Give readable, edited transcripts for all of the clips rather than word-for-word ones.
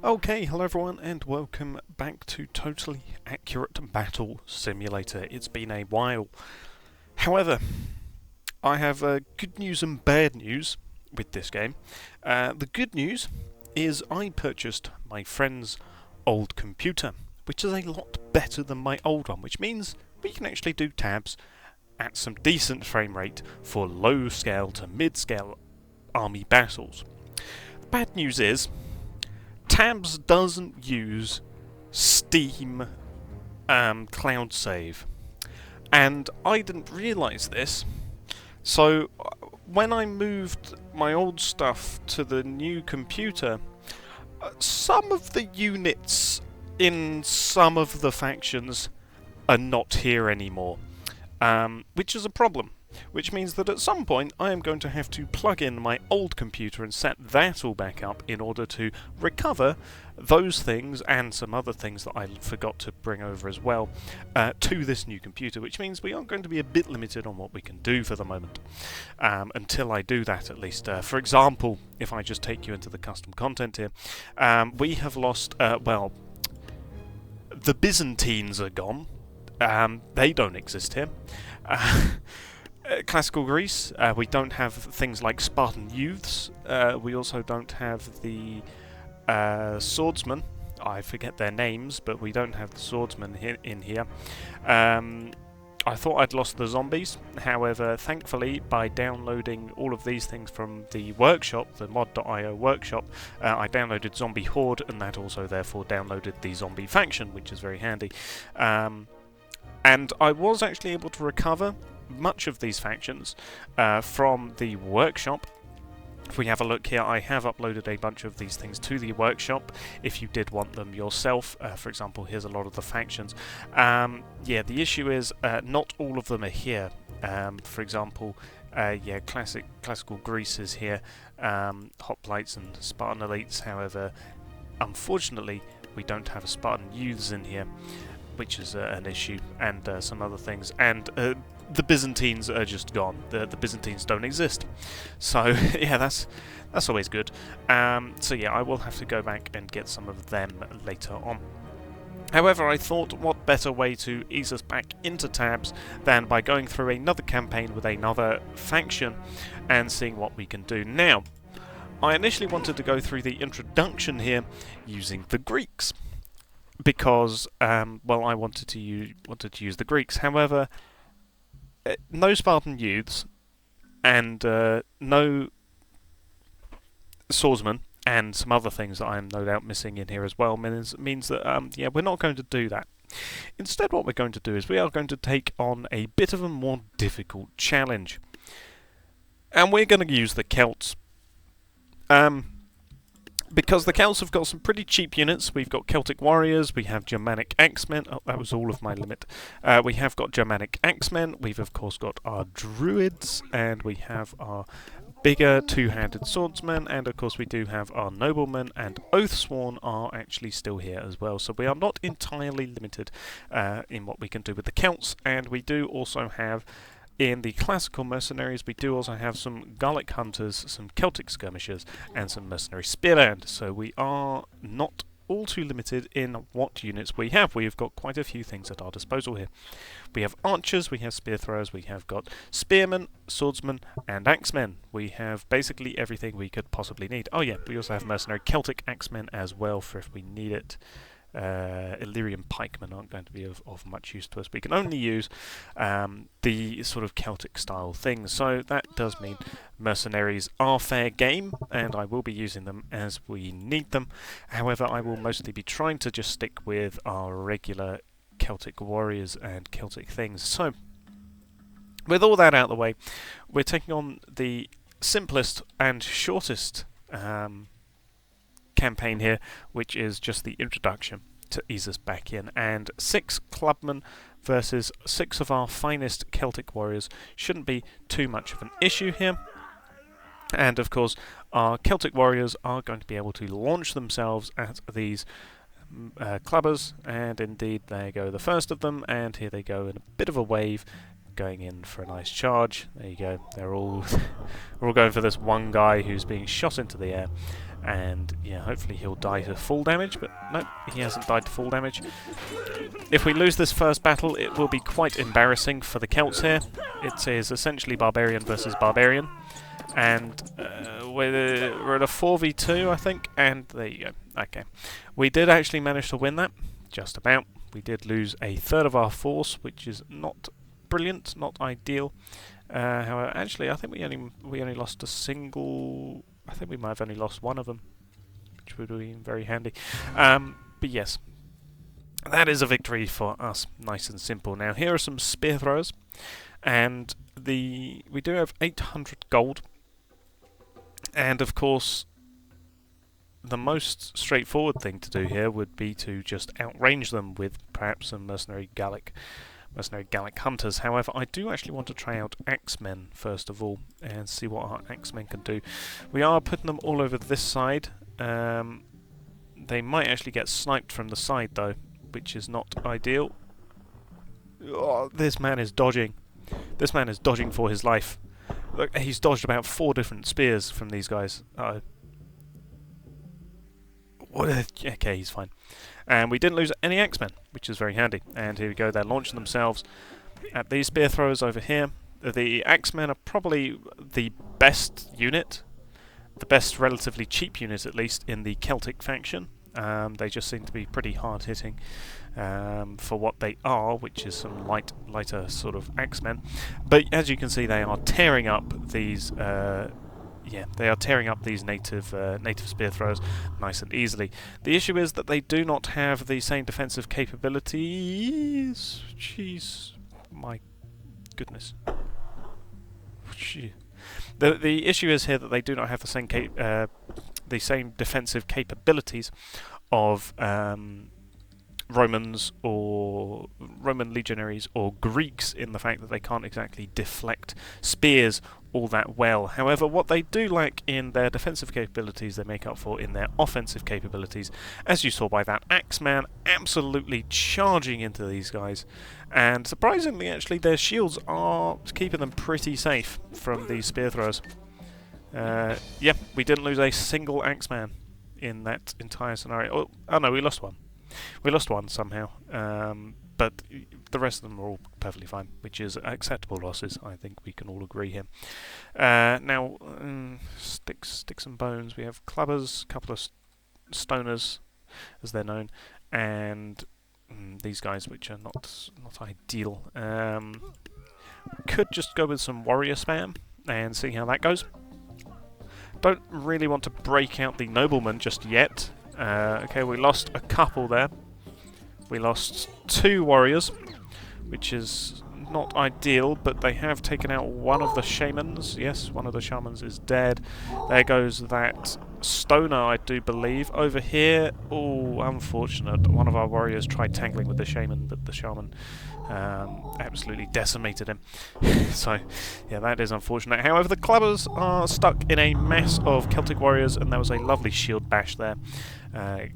Okay, hello everyone, and welcome back to Totally Accurate Battle Simulator. It's been a while. However, I have good news and bad news with this game. The good news is I purchased my friend's old computer, which is a lot better than my old one, which means we can actually do tabs at some decent frame rate for low scale to mid scale army battles. The bad news is Tabs doesn't use Steam Cloud Save, and I didn't realise this. So when I moved my old stuff to the new computer, some of the units in some of the factions are not here anymore, which is a problem. Which means that at some point I am going to have to plug in my old computer and set that all back up in order to recover those things and some other things that I forgot to bring over as well to this new computer, which means we are going to be a bit limited on what we can do for the moment until I do that at least. For example, if I just take you into the custom content here, we have lost, the Byzantines are gone. They don't exist here. Classical Greece, we don't have things like Spartan youths. We also don't have the swordsmen. I forget their names, but we don't have the swordsmen in here. I thought I'd lost the zombies. However, thankfully, by downloading all of these things from the workshop, the mod.io workshop, I downloaded Zombie Horde, and that also therefore downloaded the zombie faction, which is very handy. And I was actually able to recover much of these factions from the workshop. If we have a look here, I have uploaded a bunch of these things to the workshop if you did want them yourself. For example, here's a lot of the factions. Yeah, the issue is not all of them are here. For example, classical Greece is here, hoplites and Spartan elites. However, unfortunately, we don't have a Spartan youths in here, which is an issue, and some other things. And the Byzantines are just gone. The Byzantines don't exist. So yeah, that's always good. So yeah, I will have to go back and get some of them later on. However, I thought what better way to ease us back into tabs than by going through another campaign with another faction and seeing what we can do. Now, I initially wanted to go through the introduction here using the Greeks, because I wanted to use the Greeks. However, no Spartan youths and no swordsmen and some other things that I am no doubt missing in here as well means that we're not going to do that. Instead, what we're going to do is we are going to take on a bit of a more difficult challenge, and we're going to use the Celts. Because the Celts have got some pretty cheap units. We've got Celtic warriors, we have Germanic axemen. Oh, that was all of my limit. We have got Germanic axemen, we've of course got our druids, and we have our bigger two-handed swordsmen, and of course we do have our noblemen, and Oathsworn are actually still here as well. So we are not entirely limited in what we can do with the Celts, and we do also have, in the classical mercenaries, we do also have some Gallic hunters, some Celtic skirmishers, and some mercenary spearmen. So we are not all too limited in what units we have. We have got quite a few things at our disposal here. We have archers, we have spear throwers, we have got spearmen, swordsmen, and axemen. We have basically everything we could possibly need. Oh yeah, we also have mercenary Celtic axemen as well for if we need it. Illyrian pikemen aren't going to be of much use to us. We can only use the sort of Celtic style things, so that does mean mercenaries are fair game, and I will be using them as we need them. However, I will mostly be trying to just stick with our regular Celtic warriors and Celtic things. So, with all that out of the way, we're taking on the simplest and shortest campaign here, which is just the introduction to ease us back in, and 6 clubmen versus 6 of our finest Celtic warriors shouldn't be too much of an issue here. And of course our Celtic warriors are going to be able to launch themselves at these clubbers, and indeed there go the first of them, and here they go in a bit of a wave going in for a nice charge. There you go, they're all we're all going for this one guy who's being shot into the air. And yeah, hopefully he'll die to full damage, but no, he hasn't died to full damage. If we lose this first battle, it will be quite embarrassing for the Celts here. It is essentially barbarian versus barbarian, and we're at a 4v2, I think, and there you go. Okay, we did actually manage to win that, just about. We did lose a third of our force, which is not brilliant, not ideal. However, actually, I think we only lost a single. I think we might have only lost one of them, which would have been very handy. But yes, that is a victory for us, nice and simple. Now here are some spear throwers, and we do have 800 gold, and of course, the most straightforward thing to do here would be to just outrange them with perhaps some mercenary Gallic hunters. However, I do actually want to try out axemen first of all and see what our axemen can do. We are putting them all over this side. They might actually get sniped from the side though, which is not ideal. Oh, this man is dodging. This man is dodging for his life. Look, he's dodged about 4 different spears from these guys. Uh-oh. Okay, he's fine. And we didn't lose any axemen, which is very handy. And here we go, they're launching themselves at these spear throwers over here. The axemen are probably the best unit, the best relatively cheap unit at least, in the Celtic faction. They just seem to be pretty hard hitting for what they are, which is some lighter sort of axemen. But as you can see, they are tearing up these they are tearing up these native spear throwers nice and easily. The issue is that they do not have the same defensive capabilities. Jeez, my goodness. The issue is here that they do not have the same defensive capabilities of Romans or Roman legionaries or Greeks, in the fact that they can't exactly deflect spears all that well. However, what they do lack in their defensive capabilities, they make up for in their offensive capabilities, as you saw by that axeman absolutely charging into these guys. And surprisingly, actually, their shields are keeping them pretty safe from these spear throwers. Yeah, we didn't lose a single axeman in that entire scenario. Oh no, we lost one. We lost one somehow, but the rest of them are all perfectly fine, which is acceptable losses, I think we can all agree here. Now, sticks and bones, we have clubbers, a couple of stoners, as they're known, and these guys, which are not ideal. Could just go with some warrior spam and see how that goes. Don't really want to break out the nobleman just yet. Okay, we lost a couple there. We lost 2 warriors, which is not ideal, but they have taken out one of the shamans. Yes, one of the shamans is dead. There goes that stoner, I do believe. Over here, oh, unfortunate. One of our warriors tried tangling with the shaman, but the shaman absolutely decimated him. So, yeah, that is unfortunate. However, the clubbers are stuck in a mass of Celtic warriors, and there was a lovely shield bash there.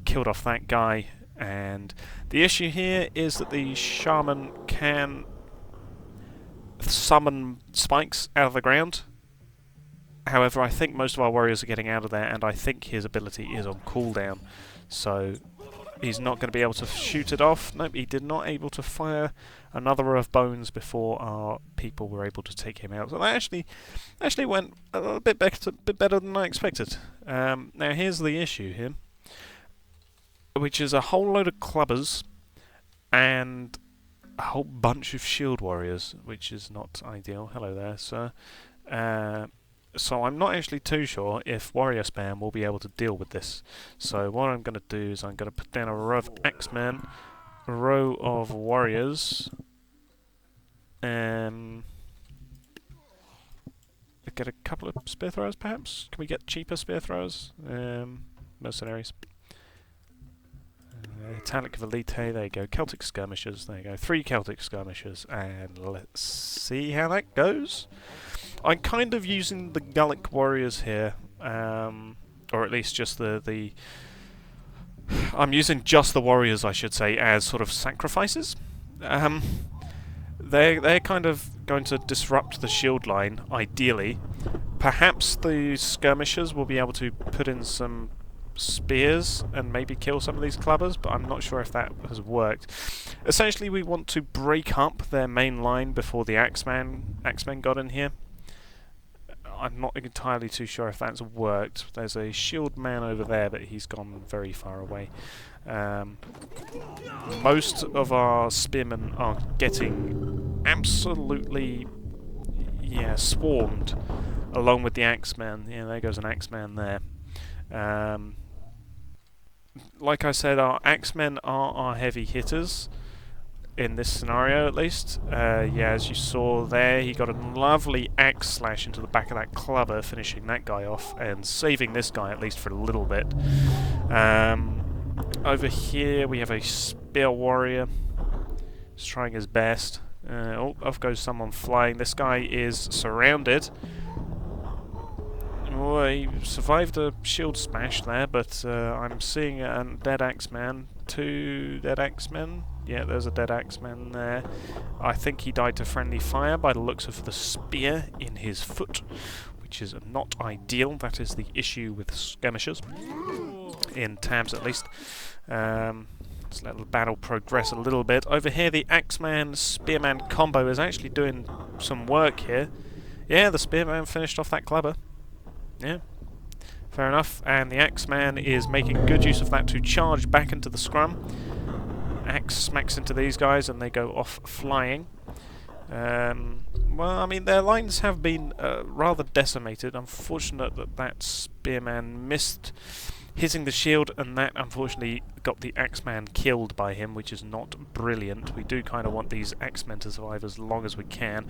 Killed off that guy, and the issue here is that the shaman can summon spikes out of the ground. However, I think most of our warriors are getting out of there, and I think his ability is on cooldown, so he's not going to be able to shoot it off. Nope, he did not able to fire another row of bones before our people were able to take him out. So that actually went a little bit better than I expected. Now here's the issue here, which is a whole load of clubbers and a whole bunch of shield warriors, which is not ideal. Hello there, sir. So I'm not actually too sure if warrior spam will be able to deal with this. So what I'm going to do is I'm going to put down a row of axemen, a row of warriors, get a couple of spear throwers perhaps? Can we get cheaper spear throwers? Mercenaries. Italic Velite, there you go. Celtic skirmishers, there you go. 3 Celtic skirmishers, and let's see how that goes. I'm kind of using the Gallic warriors here, or at least just the I'm using just the warriors, I should say, as sort of sacrifices. They're kind of going to disrupt the shield line, ideally. Perhaps the skirmishers will be able to put in some spears and maybe kill some of these clubbers, but I'm not sure if that has worked. Essentially, we want to break up their main line before the Axemen got in here. I'm not entirely too sure if that's worked. There's a shield man over there, but he's gone very far away. Most of our spearmen are getting absolutely, swarmed, along with the Axeman. Yeah, there goes an Axeman there. Like I said, our Axemen are our heavy hitters. In this scenario, at least. As you saw there, he got a lovely axe slash into the back of that clubber, finishing that guy off and saving this guy at least for a little bit. Over here we have a spear warrior. He's trying his best. Off goes someone flying. This guy is surrounded. Oh, he survived a shield smash there, but I'm seeing a dead Axeman. 2 dead Axemen. Yeah, there's a dead Axeman there. I think he died to friendly fire by the looks of the spear in his foot, which is not ideal. That is the issue with skirmishers, in tabs at least. Let's let the battle progress a little bit. Over here, the Axeman Spearman combo is actually doing some work here. Yeah, the Spearman finished off that clubber. Yeah, fair enough. And the Axeman is making good use of that to charge back into the scrum. Axe smacks into these guys and they go off flying. Well, I mean, their lines have been rather decimated. Unfortunate that that Spearman missed hitting the shield, and that unfortunately got the Axeman killed by him, which is not brilliant. We do kind of want these Axemen to survive as long as we can.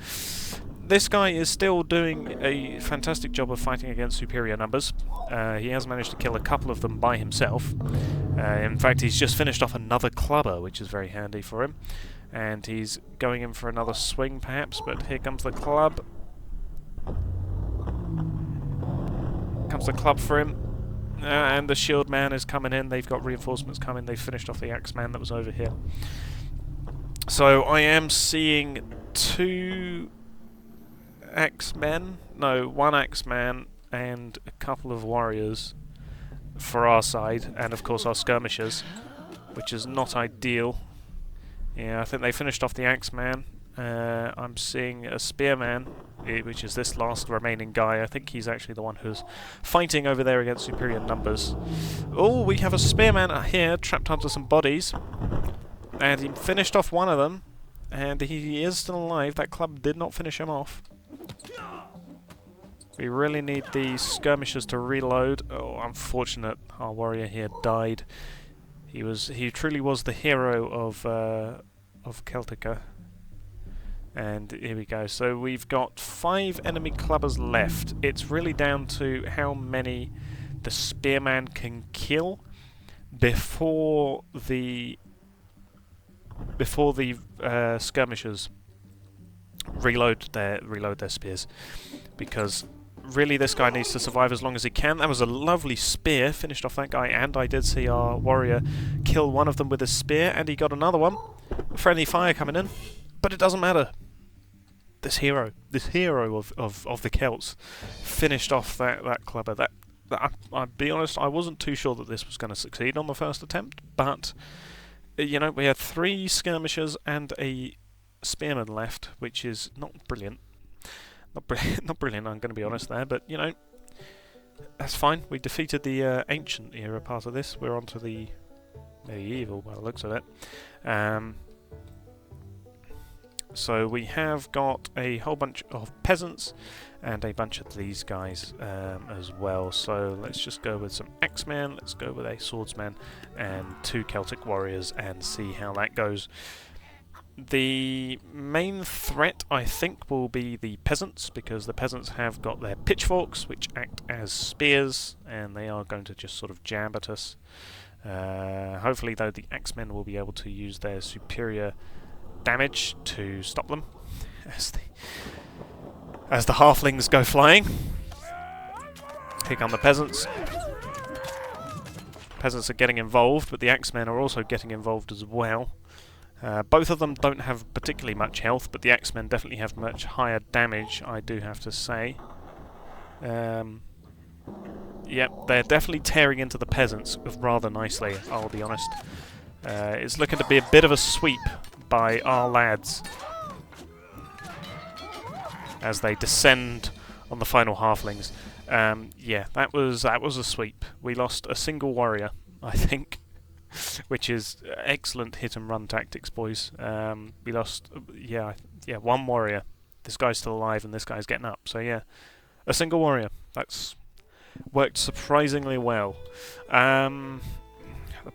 This guy is still doing a fantastic job of fighting against superior numbers. He has managed to kill a couple of them by himself. In fact, he's just finished off another clubber, which is very handy for him. And he's going in for another swing, perhaps, but here comes the club. Comes the club for him. And the shield man is coming in. They've got reinforcements coming. They've finished off the Axeman that was over here. So I am seeing 2 Axemen. No, 1 Axeman and a couple of warriors for our side. And of course our skirmishers, which is not ideal. Yeah, I think they finished off the Axeman. I'm seeing a spearman, which is this last remaining guy. I think he's actually the one who's fighting over there against superior numbers. Oh, we have a spearman here trapped under some bodies. And he finished off one of them. And he is still alive. That club did not finish him off. We really need the skirmishers to reload. Oh, unfortunate. Our warrior here died. He truly was the hero of Celtica. And here we go. So we've got 5 enemy clubbers left. It's really down to how many the spearman can kill before the skirmishers reload their spears, because really this guy needs to survive as long as he can. That was a lovely spear, finished off that guy, and I did see our warrior kill one of them with his spear, and he got another one. Friendly fire coming in, but it doesn't matter. This hero of the Celts finished off that clubber. I'll be honest, I wasn't too sure that this was going to succeed on the first attempt, but you know, we had 3 skirmishers and a spearman left, which is not brilliant. Not brilliant, I'm going to be honest there, but you know, that's fine. We defeated the ancient era part of this. We're on to the medieval by the looks of it. So we have got a whole bunch of peasants and a bunch of these guys as well. So let's just go with some Axemen, let's go with a swordsman and 2 Celtic warriors and see how that goes. The main threat, I think, will be the peasants, because the peasants have got their pitchforks, which act as spears, and they are going to just sort of jab at us. Hopefully, though, the Axemen will be able to use their superior damage to stop them as the halflings go flying. Here come the peasants. Peasants are getting involved, but the Axemen are also getting involved as well. Both of them don't have particularly much health, but the Axemen definitely have much higher damage, I do have to say. Yep, they're definitely tearing into the peasants rather nicely, I'll be honest. It's looking to be a bit of a sweep by our lads as they descend on the final halflings. Yeah, that was a sweep. We lost a single warrior, I think, which is excellent hit and run tactics, boys. We lost, yeah, one warrior. This guy's still alive and this guy's getting up. So yeah, a single warrior. That's worked surprisingly well. The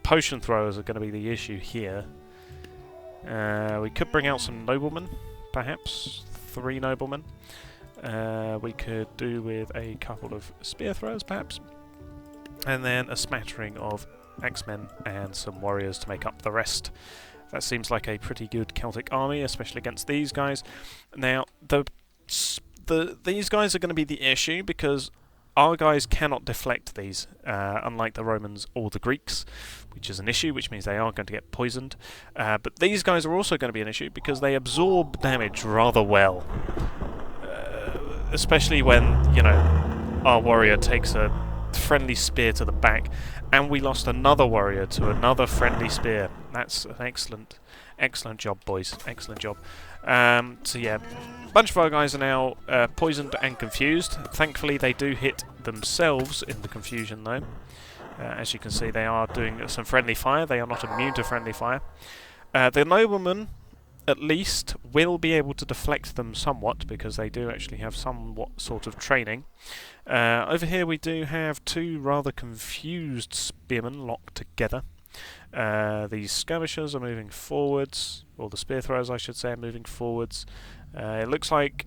potion throwers are going to be the issue here. We could bring out some noblemen, perhaps 3 noblemen. We could do with a couple of spear throwers, perhaps, and then a smattering of axemen and some warriors to make up the rest. That seems like a pretty good Celtic army, especially against these guys. Now, these guys are going to be the issue because our guys cannot deflect these, unlike the Romans or the Greeks, which is an issue, which means they are going to get poisoned. But these guys are also going to be an issue because they absorb damage rather well. Especially when, you know, our warrior takes a friendly spear to the back, and we lost another warrior to another friendly spear. That's an excellent job, boys. Excellent job. So yeah, a bunch of our guys are now poisoned and confused. Thankfully, they do hit themselves in the confusion, though. As you can see, they are doing some friendly fire. They are not immune to friendly fire. The noblemen, at least, will be able to deflect them somewhat, because they do actually have somewhat sort of training. Over here we do have 2 rather confused spearmen locked together. These skirmishers are moving forwards, or the spear throwers I should say are moving forwards. It looks like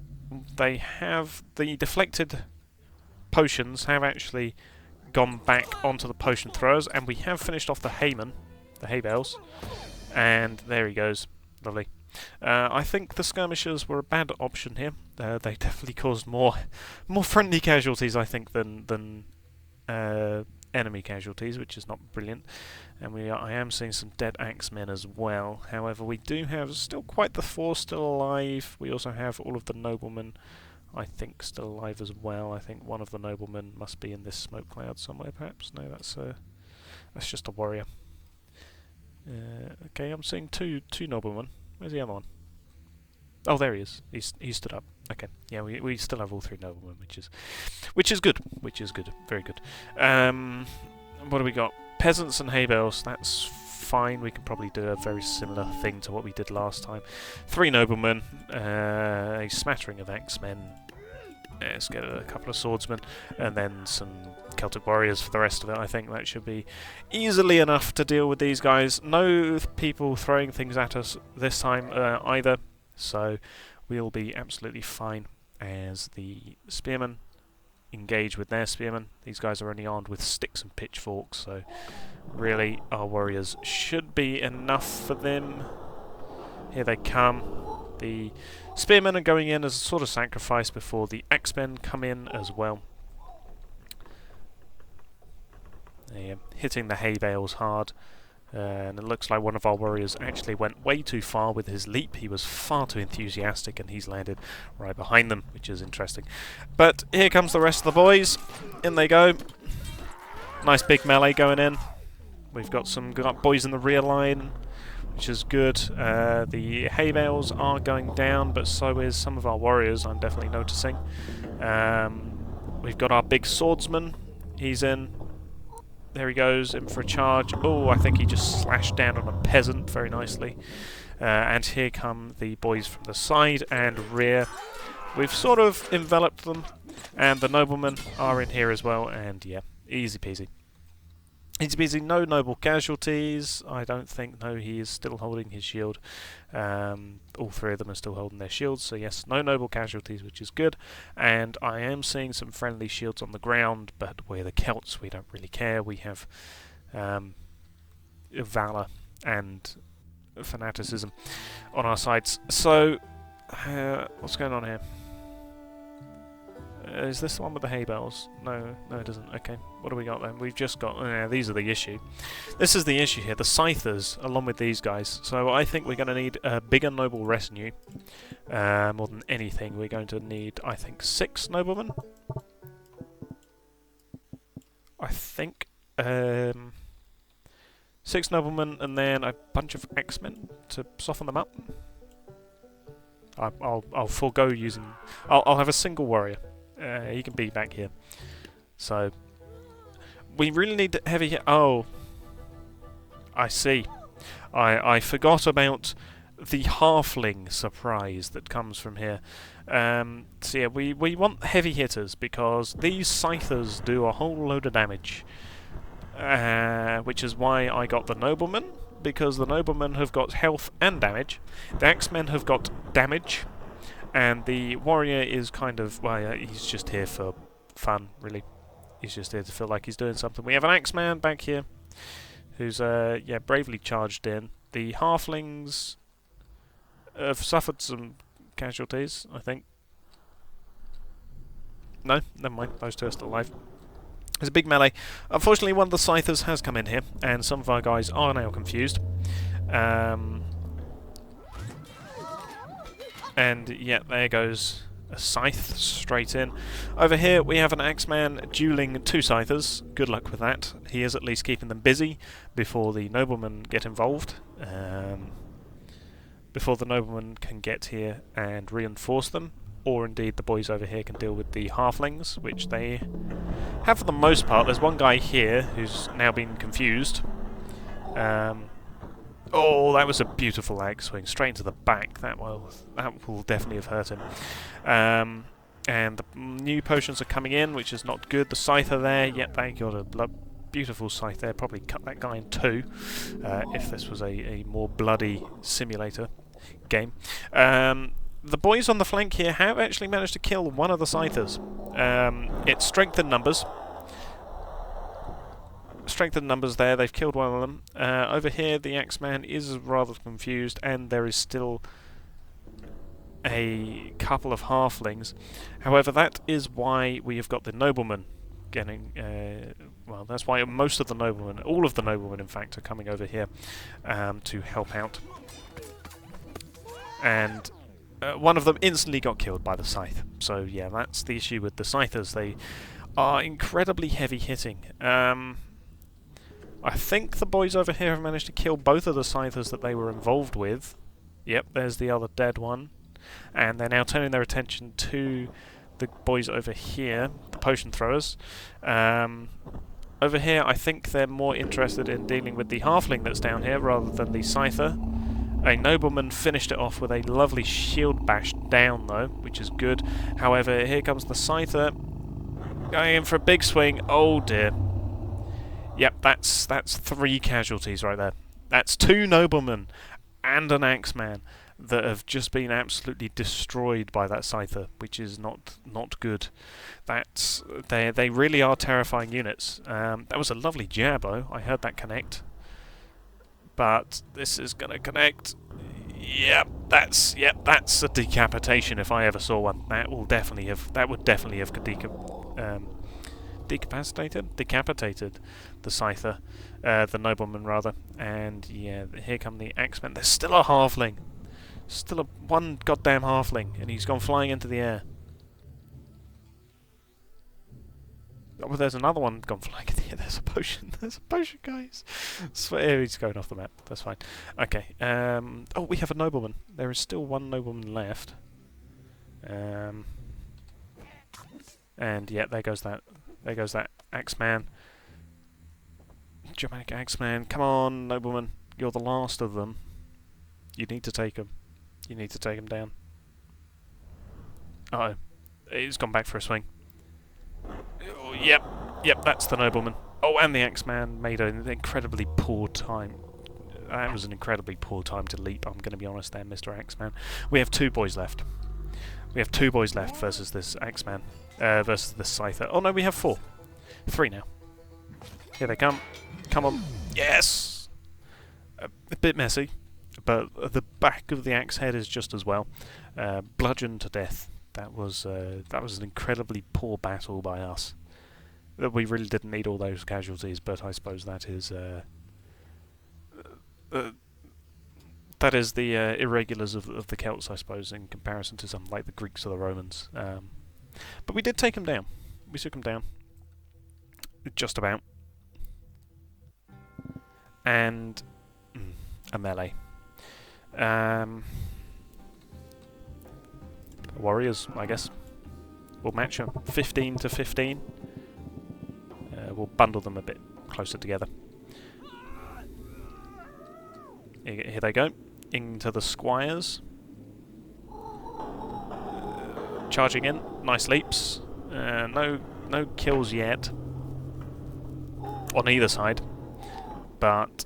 they have the deflected potions have actually gone back onto the potion throwers, and we have finished off the haymen, the hay bales, and there he goes. Lovely. I think the skirmishers were a bad option here. They definitely caused more friendly casualties, I think, than enemy casualties, which is not brilliant. And I am seeing some dead axemen as well. However, we do have still quite the 4 still alive. We also have all of the noblemen, I think, still alive as well. I think one of the noblemen must be in this smoke cloud somewhere, perhaps. No, that's just a warrior. Okay, I'm seeing two noblemen. Where's the other one? Oh, there he is. He stood up. Okay, yeah, we still have all 3 noblemen, which is good. Very good. What do we got? Peasants and hay bales. That's fine. We can probably do a very similar thing to what we did last time. 3 noblemen, a smattering of axemen. Let's get a couple of swordsmen, and then some Celtic warriors for the rest of it. I think that should be easily enough to deal with these guys. No people throwing things at us this time either, so we'll be absolutely fine as the spearmen engage with their spearmen. These guys are only armed with sticks and pitchforks, so really our warriors should be enough for them. Here they come. The spearmen are going in as a sort of sacrifice before the axemen come in as well. Hitting the hay bales hard. And it looks like one of our warriors actually went way too far with his leap. He was far too enthusiastic and he's landed right behind them, which is interesting. But here comes the rest of the boys. In they go. Nice big melee going in. We've got some boys in the rear line, which is good. The hay bales are going down, but so is some of our warriors, I'm definitely noticing. We've got our big swordsman. He's in. There he goes, in for a charge. Oh, I think he just slashed down on a peasant very nicely. And here come the boys from the side and rear. We've sort of enveloped them, and the noblemen are in here as well, and yeah, easy peasy. Easy peasy, no noble casualties, I don't think. No, he is still holding his shield. All 3 of them are still holding their shields, so yes, no noble casualties, which is good. And I am seeing some friendly shields on the ground, but we're the Celts, we don't really care. We have valour and fanaticism on our sides. So, what's going on here? Is this the one with the hay bales? No, it doesn't. Okay, what do we got then? We've just got... these are the issue. This is the issue here, the scythers, along with these guys. So I think we're going to need a bigger noble retinue. More than anything, we're going to need, I think, 6 noblemen. I think 6 noblemen and then a bunch of axemen to soften them up. I'll forego using. I'll have a single warrior. He can be back here. So we really need heavy hit. Oh, I see. I forgot about the halfling surprise that comes from here. So yeah, we want heavy hitters because these scythers do a whole load of damage. Which is why I got the noblemen, because the noblemen have got health and damage. The axemen have got damage, and the warrior is kind of, well, he's just here for fun, really. He's just here to feel like he's doing something. We have an axeman back here, who's bravely charged in. The halflings have suffered some casualties, I think. No, never mind. Those two are still alive. There's a big melee. Unfortunately, one of the scythers has come in here, and some of our guys are now confused. And yeah, there goes a scythe straight in. Over here, we have an axeman dueling 2 scythers. Good luck with that. He is at least keeping them busy before the noblemen get involved. Before the noblemen can get here and reinforce them. Or indeed the boys over here can deal with the halflings, which they have for the most part. There's one guy here who's now been confused. Oh, that was a beautiful axe swing, straight into the back. That will definitely have hurt him. And the new potions are coming in, which is not good. The scyther there, yep, they got a beautiful scythe there. Probably cut that guy in 2 if this was a more bloody simulator game. The boys on the flank here have actually managed to kill one of the scythers. It's strength in numbers. Strength in numbers there, they've killed one of them. Over here, the axeman is rather confused, and there is still a couple of halflings. However, that is why we have got the noblemen getting... well, that's why most of the noblemen, all of the noblemen in fact, are coming over here to help out. And... one of them instantly got killed by the scythe. So yeah, that's the issue with the scythers. They are incredibly heavy hitting. I think the boys over here have managed to kill both of the scythers that they were involved with. Yep, there's the other dead one. And they're now turning their attention to the boys over here, the potion throwers. Over here, I think they're more interested in dealing with the halfling that's down here rather than the scyther. A nobleman finished it off with a lovely shield bash down, though, which is good. However, here comes the scyther, going in for a big swing. Oh dear. Yep, that's 3 casualties right there. That's 2 noblemen and an axeman that have just been absolutely destroyed by that scyther, which is not good. They really are terrifying units. That was a lovely jabbo. I heard that connect. But this is gonna connect. Yep, that's a decapitation if I ever saw one. That would definitely have decapitated the scyther, the nobleman rather. And yeah, here come the axemen. There's still a halfling, one goddamn halfling, and he's gone flying into the air. Oh, well, there's another one gone flying in the air. There's a potion. There's a potion, guys. So, he's going off the map. That's fine. Okay. Oh, we have a nobleman. There is still one nobleman left. And yeah, there goes that. There goes that axeman. Germanic axeman. Come on, nobleman. You're the last of them. You need to take him. You need to take him down. Uh oh. He's gone back for a swing. Oh, yep, that's the nobleman. Oh, and the axeman made an incredibly poor time. That was an incredibly poor time to leap, I'm going to be honest there, Mr. Axeman. We have 2 boys left. We have 2 boys left versus this axeman. Versus this scyther. Oh no, we have 4. 3 now. Here they come. Come on. Yes! A bit messy, but the back of the axe head is just as well. Bludgeoned to death. That was an incredibly poor battle by us. We really didn't need all those casualties, but I suppose that is the irregulars of the Celts, I suppose, in comparison to something like the Greeks or the Romans. But we did take them down. We took them down. Just about. And a melee. Warriors, I guess. We'll match them 15 to 15. We'll bundle them a bit closer together. Here they go. Into the squires. Charging in. Nice leaps. No kills yet. On either side. But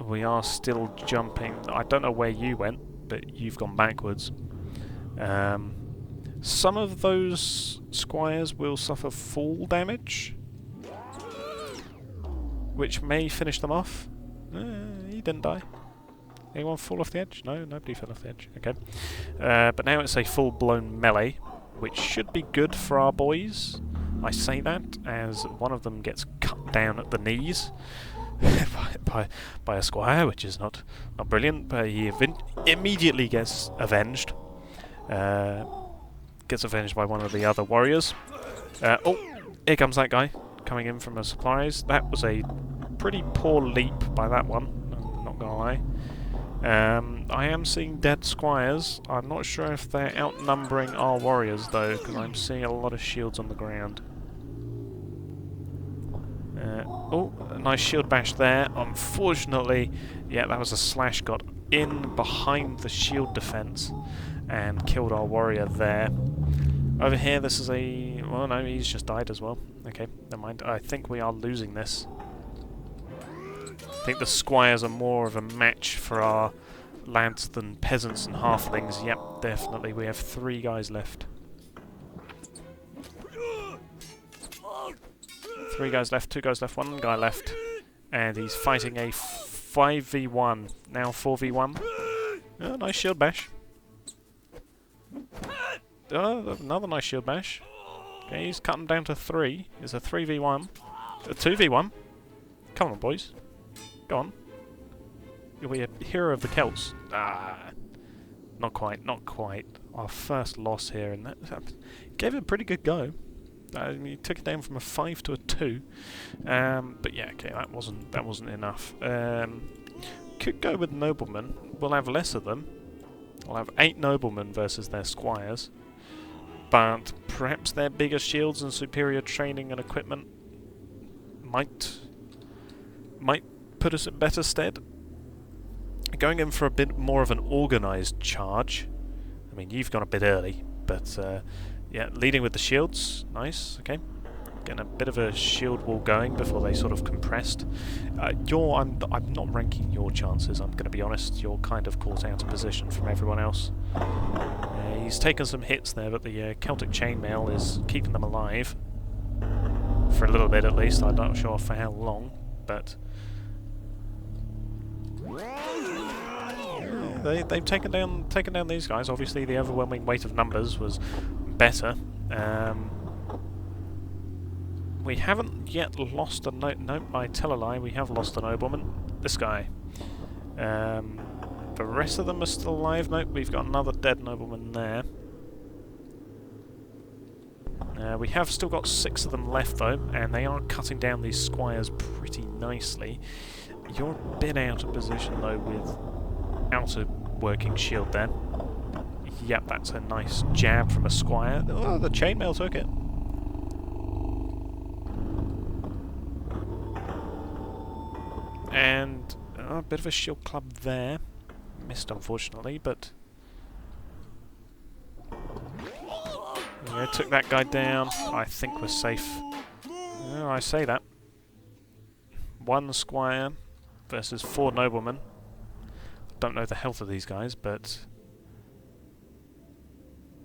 we are still jumping. I don't know where you went, but you've gone backwards. Some of those squires will suffer fall damage, which may finish them off. He didn't die. Anyone fall off the edge? No, nobody fell off the edge. Okay. But now it's a full-blown melee, which should be good for our boys. I say that as one of them gets cut down at the knees by a squire, which is not brilliant, but he immediately gets avenged. Gets avenged by one of the other warriors. Oh, here comes that guy coming in from a surprise. That was a pretty poor leap by that one, I'm not gonna lie. I am seeing dead squires. I'm not sure if they're outnumbering our warriors though, because I'm seeing a lot of shields on the ground. Oh, a nice shield bash there. Unfortunately, yeah, that was a slash got in behind the shield defense and killed our warrior there. Over here, this is a... well, no, he's just died as well. Okay, never mind. I think we are losing this. I think the squires are more of a match for our lads than peasants and halflings. Yep, definitely. We have 3 guys left. 3 guys left, 2 guys left, 1 guy left. And he's fighting a 5v1. Now 4v1. Oh, nice shield bash. Oh, another nice shield bash. Okay, he's cut him down to 3. It's a 3v1. A 2v1. Come on, boys. Go on. You'll be a hero of the Celts. Ah, not quite, not quite. Our first loss here, and that gave it a pretty good go. He took it down from a 5 to a 2. But yeah, okay, that wasn't enough. Could go with noblemen. We'll have less of them. We'll have 8 noblemen versus their squires. But perhaps their bigger shields and superior training and equipment might put us in better stead. Going in for a bit more of an organised charge. I mean, you've gone a bit early, but yeah, leading with the shields, nice. Okay, getting a bit of a shield wall going before they sort of compressed. I'm not ranking your chances. I'm going to be honest. You're kind of caught out of position from everyone else. He's taken some hits there, but the Celtic chainmail is keeping them alive for a little bit at least. I'm not sure for how long, but they've taken down these guys. Obviously, the overwhelming weight of numbers was better. We haven't yet lost a nope, I tell a lie. We have lost a nobleman. This guy. The rest of them are still alive. Nope, we've got another dead nobleman there. We have still got 6 of them left though, and they are cutting down these squires pretty nicely. You're a bit out of position though without a working shield there. Yep, that's a nice jab from a squire. Oh, the chainmail took it. And a bit of a shield club there. Missed, unfortunately, but yeah, took that guy down. I think we're safe. Oh, I say that. 1 squire versus 4 noblemen. Don't know the health of these guys, but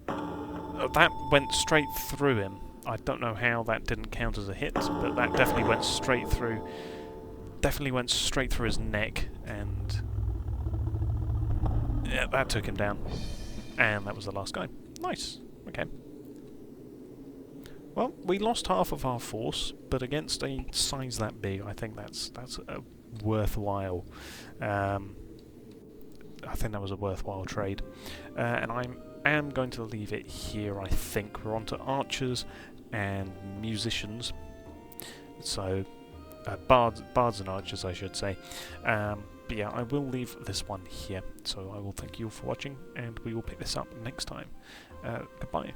that went straight through him. I don't know how that didn't count as a hit, but that definitely went straight through. Definitely went straight through his neck, and yeah, that took him down. And that was the last guy. Nice. Okay. Well, we lost half of our force, but against a size that big, I think that's worthwhile. I think that was a worthwhile trade, and I am going to leave it here. I think we're on to archers and musicians. So, bards and archers, I should say. But yeah, I will leave this one here. So I will thank you all for watching, and we will pick this up next time. Goodbye.